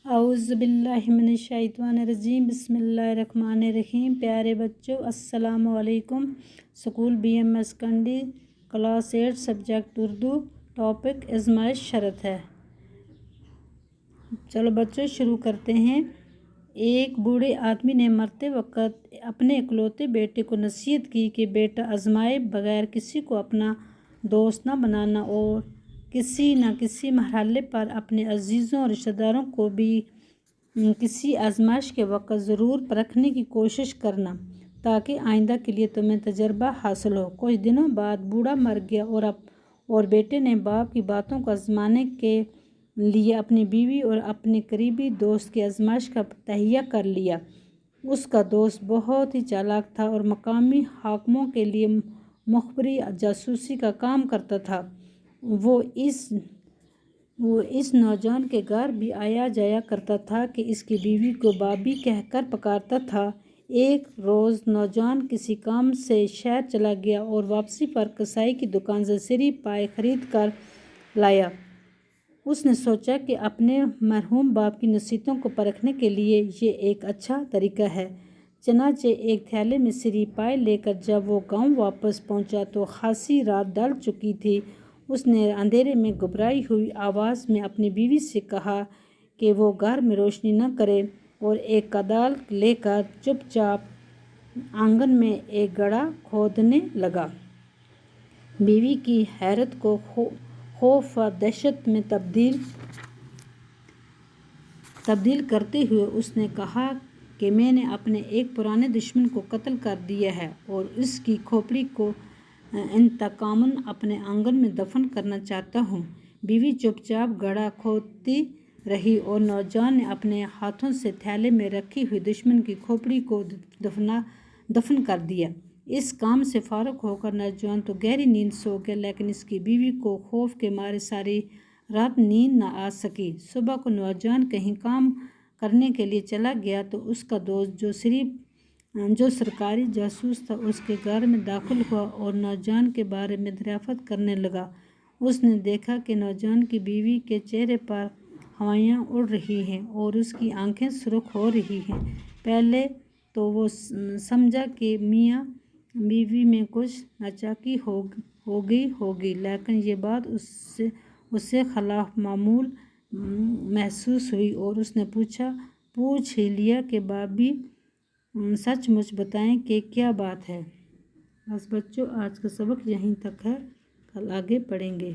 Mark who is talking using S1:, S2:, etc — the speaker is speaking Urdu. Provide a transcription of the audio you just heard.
S1: اعوذ باللہ من الشیطان الرجیم، بسم اللہ الرحمن الرحیم۔ پیارے بچوں، السلام علیکم۔ School B M S Kundi, class 8، subject Urdu, topic آزمائش شرط ہے۔ چلو بچوں شروع کرتے ہیں۔ ایک بوڑھے آدمی نے مرتے وقت اپنے اکلوتے بیٹے کو نصیحت کی کہ بیٹا، آزمائے بغیر کسی کو اپنا دوست نہ بنانا اور کسی نہ کسی مرحلے پر اپنے عزیزوں اور رشتہ داروں کو بھی کسی آزمائش کے وقت ضرور پرکھنے کی کوشش کرنا، تاکہ آئندہ کے لیے تمہیں تجربہ حاصل ہو۔ کچھ دنوں بعد بوڑھا مر گیا اور بیٹے نے باپ کی باتوں کو آزمانے کے لیے اپنی بیوی اور اپنے قریبی دوست کی آزمائش کا تہیہ کر لیا۔ اس کا دوست بہت ہی چالاک تھا اور مقامی حاکموں کے لیے مخبری جاسوسی کا کام کرتا تھا۔ وہ اس نوجوان کے گھر بھی آیا جایا کرتا تھا کہ اس کی بیوی کو بابی کہہ کر پکارتا تھا۔ ایک روز نوجوان کسی کام سے شہر چلا گیا اور واپسی پر کسائی کی دکان سے سری پائے خرید کر لایا۔ اس نے سوچا کہ اپنے مرحوم باپ کی نصیحتوں کو پرکھنے کے لیے یہ ایک اچھا طریقہ ہے۔ چنانچہ ایک تھیلے میں سری پائے لے کر جب وہ گاؤں واپس پہنچا تو خاصی رات ڈھل چکی تھی۔ اس نے اندھیرے میں گھبرائی ہوئی آواز میں اپنی بیوی سے کہا کہ وہ گھر میں روشنی نہ کرے اور ایک کدال لے کر چپ چاپ آنگن میں ایک گڑھا کھودنے لگا۔ بیوی کی حیرت کو خوف و دہشت میں تبدیل کرتے ہوئے اس نے کہا کہ میں نے اپنے ایک پرانے دشمن کو قتل کر دیا ہے اور اس کی کھوپڑی کو انتقاماً اپنے آنگن میں دفن کرنا چاہتا ہوں۔ بیوی چپ چاپ گڑھا کھودتی رہی اور نوجوان نے اپنے ہاتھوں سے تھیلے میں رکھی ہوئی دشمن کی کھوپڑی کو دفن کر دیا۔ اس کام سے فارغ ہو کر نوجوان تو گہری نیند سو گیا، لیکن اس کی بیوی کو خوف کے مارے ساری رات نیند نہ آ سکی۔ صبح کو نوجوان کہیں کام کرنے کے لیے چلا گیا تو اس کا دوست جو سرکاری جاسوس تھا اس کے گھر میں داخل ہوا اور نوجوان کے بارے میں دریافت کرنے لگا۔ اس نے دیکھا کہ نوجوان کی بیوی کے چہرے پر ہوائیاں اڑ رہی ہیں اور اس کی آنکھیں سرخ ہو رہی ہیں۔ پہلے تو وہ سمجھا کہ میاں بیوی میں کچھ ناچاکی ہو گئی ہوگی، لیکن یہ بات اسے خلاف معمول محسوس ہوئی اور اس نے پوچھ ہی لیا کہ بابی سچ مچ بتائیں کہ کیا بات ہے۔ بس بچوں، آج کا سبق یہیں تک ہے، کل آگے پڑھیں گے۔